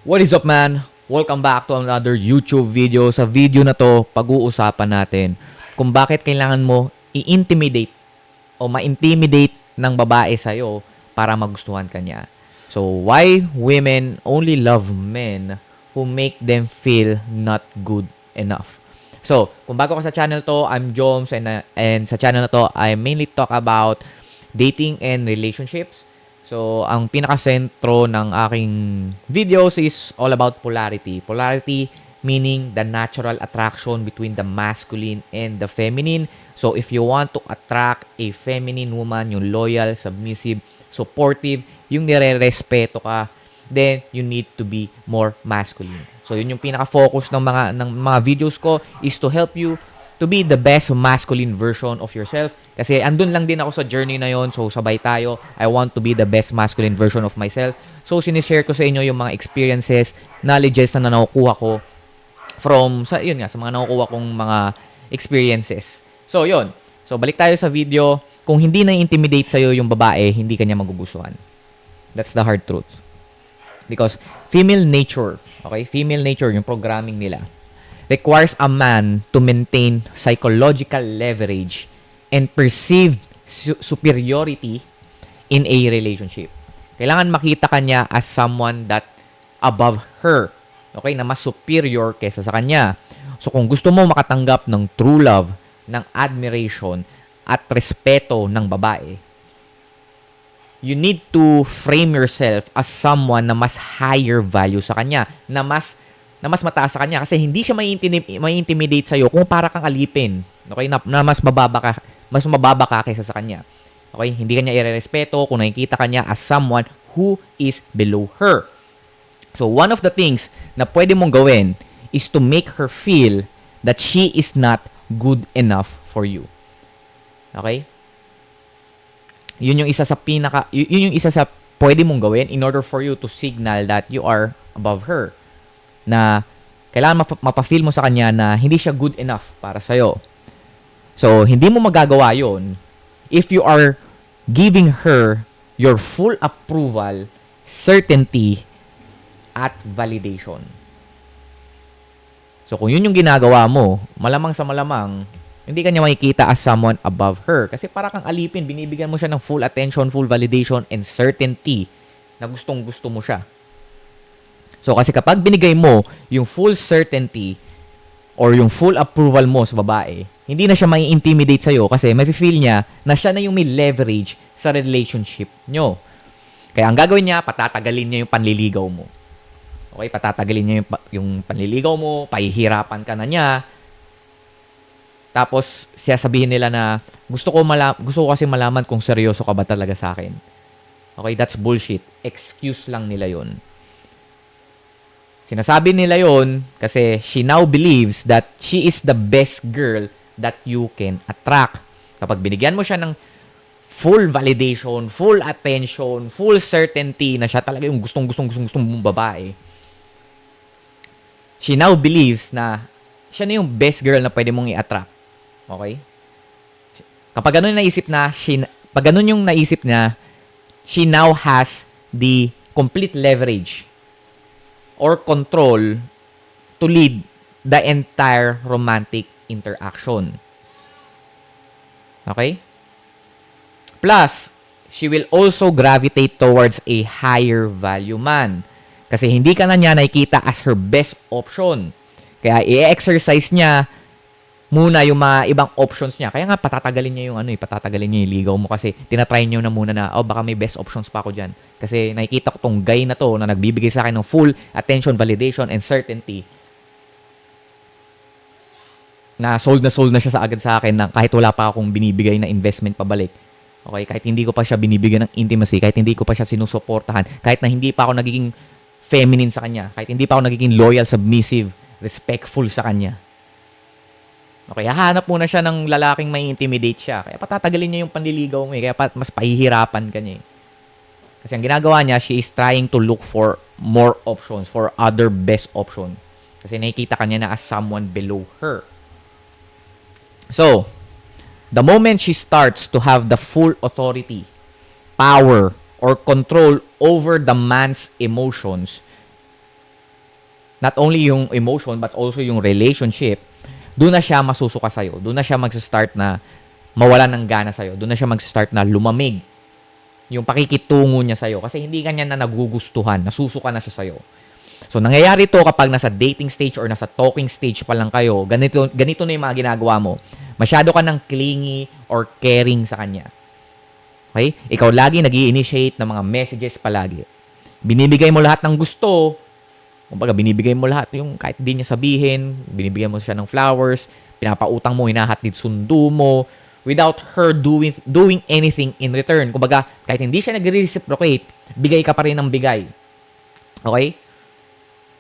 What is up, man? Welcome back to another YouTube video. Sa video na to, pag-uusapan natin kung bakit kailangan mo i-intimidate o ma-intimidate ng babae sa'yo para magustuhan ka niya. So, why women only love men who make them feel not good enough. So, kung bago ka sa channel to, I'm Joms, and sa channel na to, I mainly talk about dating and relationships. So, ang pinakasentro ng aking videos is all about polarity. Polarity meaning the natural attraction between the masculine and the feminine. So, if you want to attract a feminine woman, yung loyal, submissive, supportive, yung nire-respeto ka, then you need to be more masculine. So, yun yung pinaka-focus ng mga videos ko is to help you to be the best masculine version of yourself. Kasi andun lang din ako sa journey na yon. So, sabay tayo. I want to be the best masculine version of myself. So, sinishare ko sa inyo yung mga experiences, knowledges na nakukuha ko from, sa mga nakukuha kong mga experiences. So, yun. So, balik tayo sa video. Kung hindi na-intimidate sa'yo yung babae, hindi kanya magugustuhan. That's the hard truth. Because female nature, okay? Female nature, yung programming nila, requires a man to maintain psychological leverage and perceived superiority in a relationship. Kailangan makita kanya as someone that above her. Okay? Na mas superior kesa sa kanya. So, kung gusto mo makatanggap ng true love, ng admiration, at respeto ng babae, you need to frame yourself as someone na mas higher value sa kanya, na mas mataas sa kanya kasi hindi siya mai-intimidate sa iyo kung para kang alipin. Okay? Na mas mababa ka kaysa sa kanya. Okay? Hindi kanya irerespeto kung nakikita kanya as someone who is below her. So, one of the things na pwede mong gawin is to make her feel that she is not good enough for you. Okay? Yun yung isa sa pwede mong gawin in order for you to signal that you are above her. Na kailangan mapafeel mo sa kanya na hindi siya good enough para sa'yo. So, hindi mo magagawa yon if you are giving her your full approval, certainty, at validation. So, kung yun yung ginagawa mo, malamang sa malamang, hindi kanya makikita as someone above her. Kasi para kang alipin, binibigyan mo siya ng full attention, full validation, and certainty na gustong-gusto mo siya. So, kasi kapag binigay mo yung full certainty or yung full approval mo sa babae, hindi na siya mai-intimidate sa'yo kasi may-feel niya na siya na yung may leverage sa relationship nyo. Kaya ang gagawin niya, patatagalin niya yung panliligaw mo. Okay? Patatagalin niya yung panliligaw mo, pahihirapan ka na niya. Tapos, siya sabihin nila na, gusto ko kasi malaman kung seryoso ka ba talaga sa akin. Okay? That's bullshit. Excuse lang nila yon. Sinasabi nila yon kasi she now believes that she is the best girl that you can attract. Kapag binigyan mo siya ng full validation, full attention, full certainty na siya talaga yung gustong mong babae, she now believes na siya na yung best girl na pwede mong i-attract. Okay? Kapag ganun yung naisip niya, she now has the complete leverage or control to lead the entire romantic interaction. Okay? Plus, she will also gravitate towards a higher value man. Kasi hindi ka na niya nakikita as her best option. Kaya i-exercise niya muna yung mga ibang options niya. Kaya nga patatagalin niya yung ligaw mo kasi tinatry niyo na muna na, baka may best options pa ako dyan. Kasi nakikita ko tong guy na to na nagbibigay sa akin ng full attention, validation, and certainty. Na sold na siya agad sa akin na kahit wala pa akong binibigay na investment pabalik. Okay? Kahit hindi ko pa siya binibigyan ng intimacy, kahit hindi ko pa siya sinusuportahan, kahit na hindi pa ako nagiging feminine sa kanya, kahit hindi pa ako nagiging loyal, submissive, respectful sa kanya. Okay, hahanap muna siya ng lalaking may intimidate siya. Kaya patatagalin niya yung panliligaw mo eh. Kaya mas pahihirapan ka niya eh. Kasi ang ginagawa niya, she is trying to look for more options, for other best option. Kasi nakikita ka niya na as someone below her. So, the moment she starts to have the full authority, power, or control over the man's emotions, not only yung emotion but also yung relationship, doon na siya masusuka sa'yo. Doon na siya mag-start na mawala ng gana sa'yo. Doon na siya mag-start na lumamig yung pakikitungo niya sa'yo. Kasi hindi kanya na nagugustuhan. Nasusuka na siya sa'yo. So, nangyayari to kapag nasa dating stage or nasa talking stage pa lang kayo, ganito na yung mga ginagawa mo. Masyado ka ng clingy or caring sa kanya. Okay? Ikaw lagi nag-i-initiate ng mga messages palagi. Binibigay mo lahat ng gusto. Kumbaga, binibigay mo lahat yung kahit di niya sabihin, binibigyan mo siya ng flowers, pinapautang mo, hinahatid sundo mo, without her doing anything in return. Kumbaga, kahit hindi siya nag-reciprocate, bigay ka pa rin ng bigay. Okay?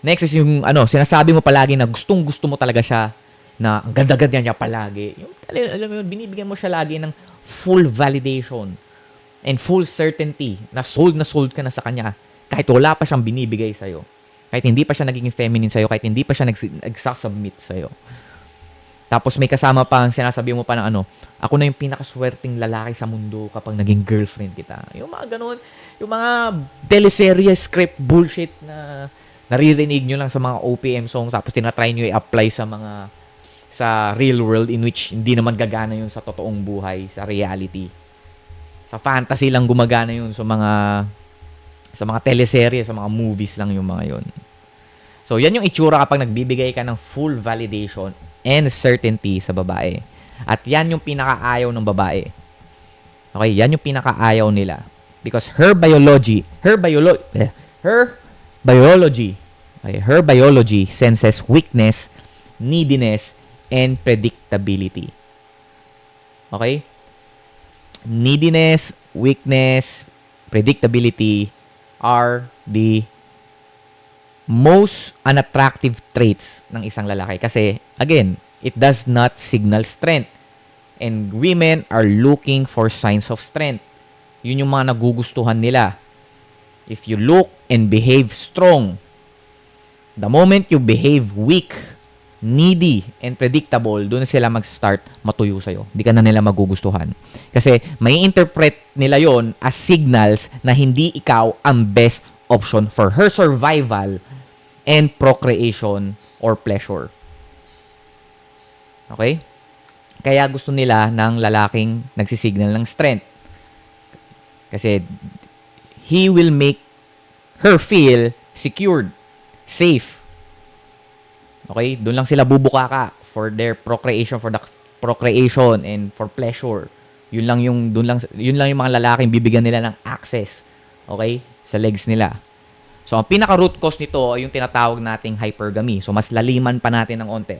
Next is yung sinasabi mo palagi na gustong-gusto mo talaga siya, na ang ganda-ganda niya palagi. Yung, alam mo yun, binibigyan mo siya lagi ng full validation and full certainty na sold ka na sa kanya kahit wala pa siyang binibigay sa'yo. Kahit hindi pa siya naging feminine sa'yo, kahit hindi pa siya nagsasubmit sa'yo. Tapos may kasama pa, sinasabi mo pa ng ako na yung pinakaswerteng lalaki sa mundo kapag naging girlfriend kita. Yung mga ganun, yung mga teleserye script bullshit na naririnig nyo lang sa mga OPM songs tapos tinatry nyo i-apply sa real world in which hindi naman gagana yun sa totoong buhay, sa reality. Sa fantasy lang gumagana yun sa mga teleserye, sa mga movies lang yung mga yun. So, yan yung itsura kapag nagbibigay ka ng full validation and certainty sa babae. At yan yung pinakaayaw ng babae. Okay, yan yung pinakaayaw nila. Because her biology senses weakness, neediness, and predictability. Okay? Neediness, weakness, predictability are the most unattractive traits ng isang lalaki. Kasi, again, it does not signal strength. And women are looking for signs of strength. Yun yung mga nagugustuhan nila. If you look and behave strong, the moment you behave weak, needy, and predictable, doon sila mag-start matuyo sa'yo. Hindi ka na nila magugustuhan. Kasi may interpret nila yon as signals na hindi ikaw ang best option for her survival and procreation or pleasure. Okay? Kaya gusto nila ng lalaking nagsisignal ng strength. Kasi he will make her feel secured, safe. Okay? Doon lang sila bubukaka for their procreation, for the procreation and for pleasure. Yun lang yung mga lalaking bibigyan nila ng access, okay, sa legs nila. So, ang pinaka-root cause nito ay yung tinatawag nating hypergamy. So, mas laliman pa natin ng onte.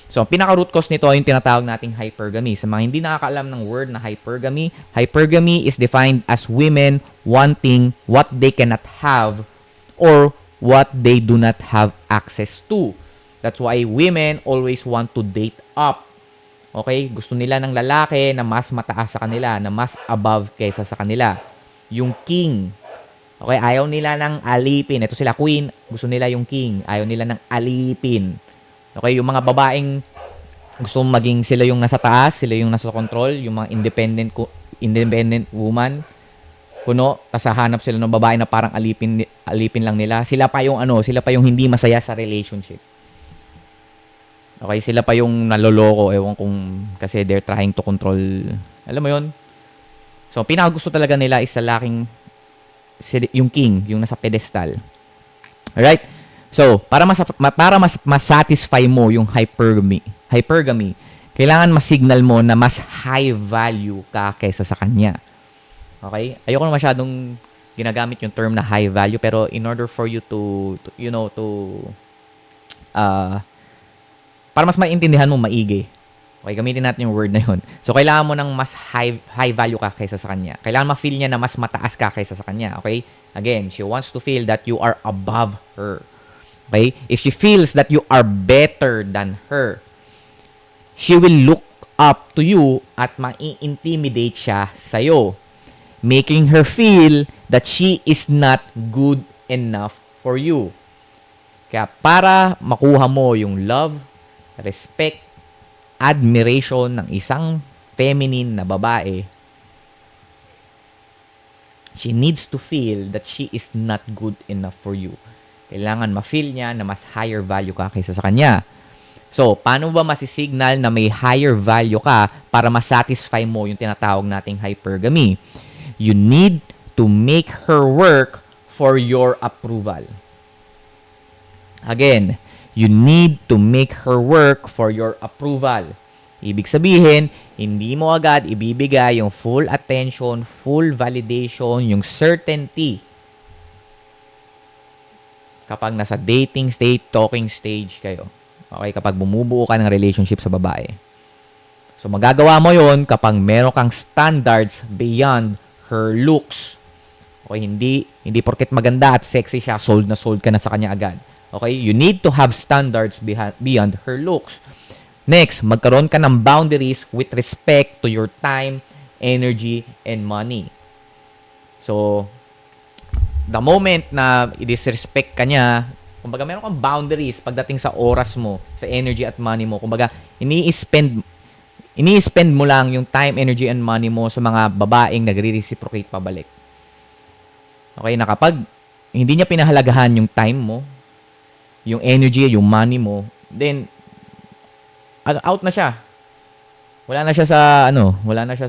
So, ang pinaka-root cause nito ay yung tinatawag nating hypergamy. Sa mga hindi nakakaalam ng word na hypergamy, hypergamy is defined as women wanting what they cannot have or what they do not have access to. That's why women always want to date up. Okay? Gusto nila ng lalaki na mas mataas sa kanila, na mas above kaysa sa kanila. Yung king. Okay? Ayaw nila ng alipin. Ito sila, queen. Gusto nila yung king. Ayaw nila ng alipin. Okay? Yung mga babaeng gusto maging sila yung nasa taas, sila yung nasa control, yung mga independent woman, tas hahanap sila ng babae na parang alipin lang nila. Sila pa yung hindi masaya sa relationship. Okay, sila pa yung naloloko, ewan kung kasi they're trying to control. Alam mo yun? So, pinakagusto talaga nila is lalaking yung king, yung nasa pedestal. Alright? So, para mas-satisfy mo yung hypergamy, kailangan mas-signal mo na mas high value ka kaysa sa kanya. Okay? Ayoko na masyadong ginagamit yung term na high value, pero in order for you to para mas maintindihan mo maigi. Okay, gamitin natin yung word na yun. So, kailangan mo ng mas high value ka kaysa sa kanya. Kailangan ma-feel niya na mas mataas ka kaysa sa kanya. Okay? Again, she wants to feel that you are above her. Okay? If she feels that you are better than her, she will look up to you at mai-intimidate siya sa'yo, making her feel that she is not good enough for you. Kaya para makuha mo yung love, respect, admiration ng isang feminine na babae, she needs to feel that she is not good enough for you. Kailangan ma-feel niya na mas higher value ka kaysa sa kanya. So, paano ba masisignal na may higher value ka para masatisfy mo yung tinatawag nating hypergamy? You need to make her work for your approval. Again, you need to make her work for your approval. Ibig sabihin, hindi mo agad ibibigay yung full attention, full validation, yung certainty kapag nasa dating state, talking stage kayo. Okay, kapag bumubuo ka ng relationship sa babae. So, magagawa mo yon kapag meron kang standards beyond her looks. Okay, hindi porket maganda at sexy siya, sold ka na sa kanya agad. Okay, you need to have standards beyond her looks. Next, magkaroon ka ng boundaries with respect to your time, energy, and money. So, the moment na i-disrespect ka niya, kumbaga meron kang boundaries pagdating sa oras mo, sa energy at money mo. Kumbaga, ini-spend mo lang yung time, energy, and money mo sa mga babaeng nagre-reciprocate pabalik. Okay, na kapag hindi niya pinahalagahan yung time mo, yung energy, yung money mo, then out na siya. Wala na siya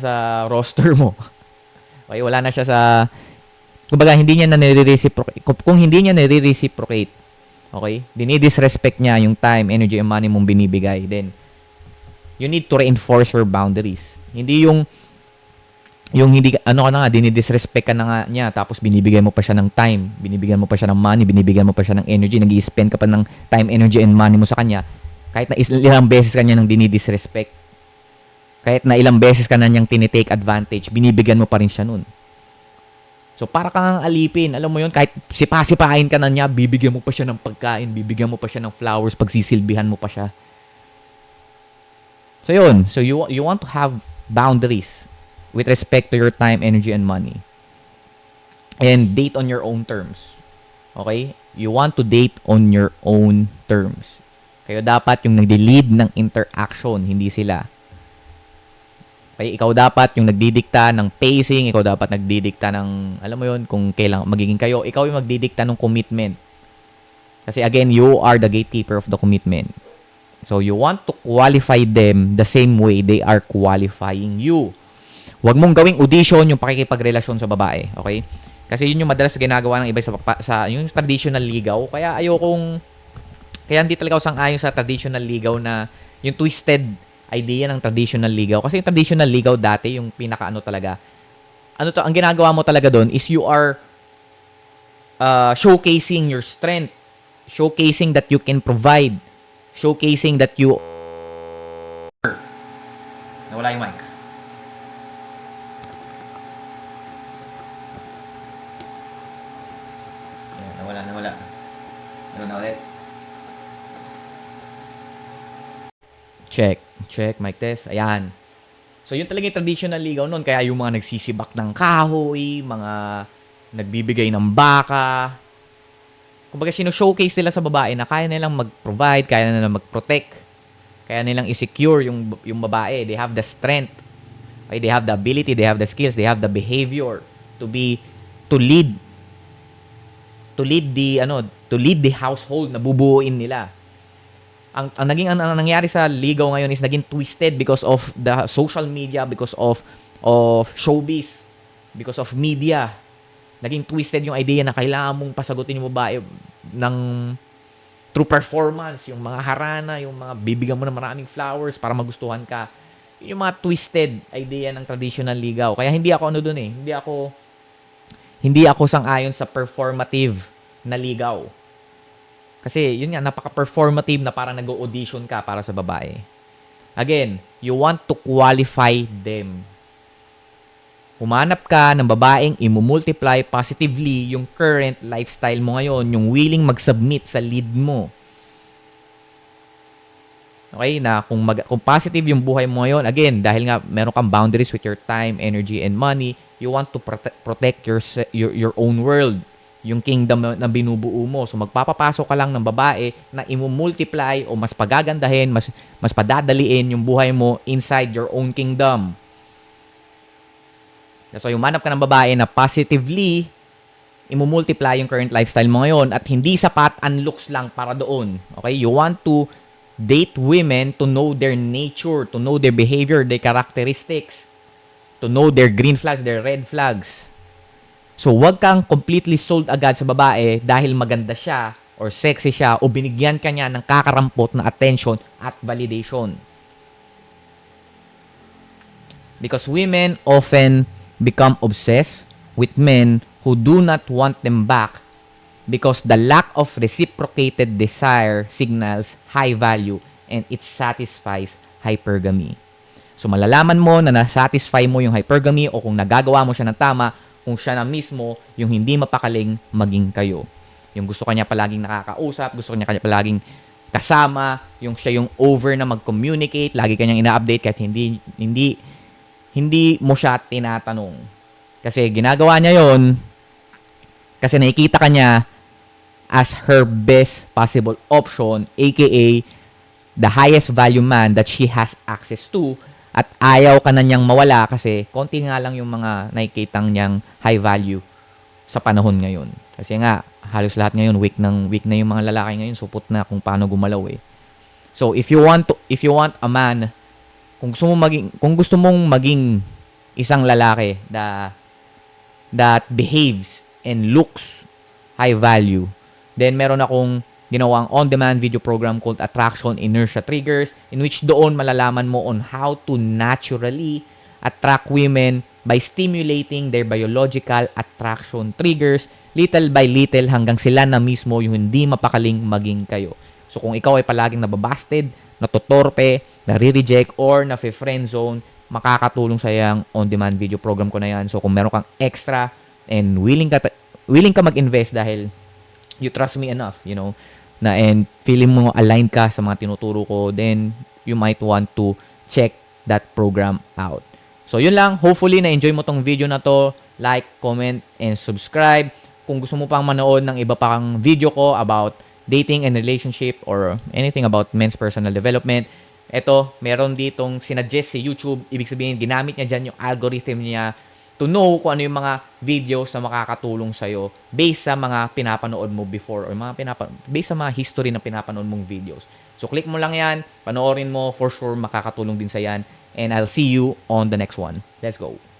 sa roster mo. Okay, wala na siya sa kumbaga hindi niya na nire-reciprocate. Kung hindi niya nire-reciprocate, okay? Dinidisrespect niya yung time, energy, and money mong binibigay. Then you need to reinforce her boundaries. Hindi yung hindi dinidisrespect ka na nga niya tapos binibigay mo pa siya ng time, binibigyan mo pa siya ng money, binibigyan mo pa siya ng energy, nag-i-spend ka pa ng time, energy, and money mo sa kanya. Kahit na ilang beses ka niya nang dinidisrespect, kahit na ilang beses ka na niyang tinitake advantage, binibigyan mo pa rin siya nun. So, para kang alipin. Alam mo yun, kahit sipa-sipain ka na niya, bibigyan mo pa siya ng pagkain, bibigyan mo pa siya ng flowers, pagsisilbihan mo pa siya. So, yun. So, you want to have boundaries with respect to your time, energy, and money. And date on your own terms. Okay? You want to date on your own terms. Kayo dapat yung nagde-lead ng interaction, hindi sila. Okay, ikaw dapat yung nagdidikta ng pacing, ikaw dapat nagdidikta ng, alam mo yun, kung kailan magiging kayo, ikaw yung magdidikta ng commitment. Kasi again, you are the gatekeeper of the commitment. So, you want to qualify them the same way they are qualifying you. Huwag mong gawing audition yung pakikipagrelasyon sa babae, okay? Kasi yun yung madalas ginagawa ng iba sa yung traditional ligaw. Kaya kaya hindi talaga ako sang-ayon sa traditional ligaw na yung twisted idea ng traditional ligaw. Kasi yung traditional ligaw dati, yung pinaka talaga, ang ginagawa mo talaga doon is you are showcasing your strength, showcasing that you can provide, showcasing that you nawala yung mic. Ayan, nawala. Ano na ulit? Check, mic test. Ayan. So, yun talaga yung traditional ligaw noon. Kaya yung mga nagsisibak ng kahoy, mga nagbibigay ng baka. Kumbaga, sino-showcase nila sa babae na kaya nilang mag-provide, kaya nilang mag-protect, kaya nilang i-secure yung babae. They have the strength. Okay? They have the ability, they have the skills, they have the behavior to lead the household na bubuuin nila. Ang nangyari sa ligaw ngayon is naging twisted because of the social media, because of showbiz, because of media. Naging twisted yung idea na kailangan mong pasagutin yung babae ng through performance, yung mga harana, yung mga bibigyan mo ng maraming flowers para magustuhan ka. Yung mga twisted idea ng traditional ligaw. Kaya hindi ako doon eh. Hindi ako sang-ayon sa performative na ligaw. Kasi, yun nga, napaka-performative na parang nag-audition ka para sa babae. Again, you want to qualify them. Humanap ka ng babaeng imumultiply positively yung current lifestyle mo ngayon, yung willing mag-submit sa lead mo. Okay, na kung positive yung buhay mo ngayon, again, dahil nga meron kang boundaries with your time, energy, and money, you want to protect your own world. Yung kingdom na binubuo mo. So, magpapapasok ka lang ng babae na imumultiply o mas pagagandahin, mas padadaliin yung buhay mo inside your own kingdom. So, yung manap ka ng babae na positively imumultiply yung current lifestyle mo ngayon at hindi sapat ang looks lang para doon. Okay? You want to date women to know their nature, to know their behavior, their characteristics, to know their green flags, their red flags. So, wag kang completely sold agad sa babae dahil maganda siya or sexy siya o binigyan ka niya ng kakarampot na attention at validation. Because women often become obsessed with men who do not want them back because the lack of reciprocated desire signals high value and it satisfies hypergamy. So malalaman mo na nasatisfy mo yung hypergamy o kung nagagawa mo siya ng tama, kung siya na mismo yung hindi mapakaling maging kayo. Yung gusto kanya palaging nakakausap, gusto kanya palaging kasama, yung siya yung over na mag-communicate, lagi kanyang ina-update kahit hindi mo siya tinatanong. Kasi ginagawa niya yon kasi nakikita ka niya as her best possible option, aka the highest value man that she has access to, at ayaw ka na niyang mawala kasi konti nga lang yung mga nakikitang niyang high value sa panahon ngayon. Kasi nga, halos lahat ngayon, weak na yung mga lalaki ngayon, supot na kung paano gumalaw eh. So, if you want a man, kung gusto mong maging isang lalaki that behaves and looks high value, then meron akong ginawang on-demand video program called Attraction Inertia Triggers, in which doon malalaman mo on how to naturally attract women by stimulating their biological attraction triggers little by little hanggang sila na mismo yung hindi mapakaling maging kayo. So kung ikaw ay palaging nababasted, natotorpe, nare-reject, or na-friend zone, makakatulong sa yung on-demand video program ko na yan. So kung meron kang extra and willing ka mag-invest dahil you trust me enough, and feeling mo aligned ka sa mga tinuturo ko, then you might want to check that program out. So yun lang, hopefully na-enjoy mo tong video na to. Like, comment, and subscribe. Kung gusto mo pang manood ng iba pang video ko about dating and relationship or anything about men's personal development, eto, meron ditong sinuggest si YouTube. Ibig sabihin, ginamit niya dyan yung algorithm niya to know kung ano yung mga videos na makakatulong sa'yo based sa mga pinapanood mo before or based sa mga history na pinapanood mong videos. So, click mo lang yan, panoorin mo, for sure makakatulong din sa yan. And I'll see you on the next one. Let's go!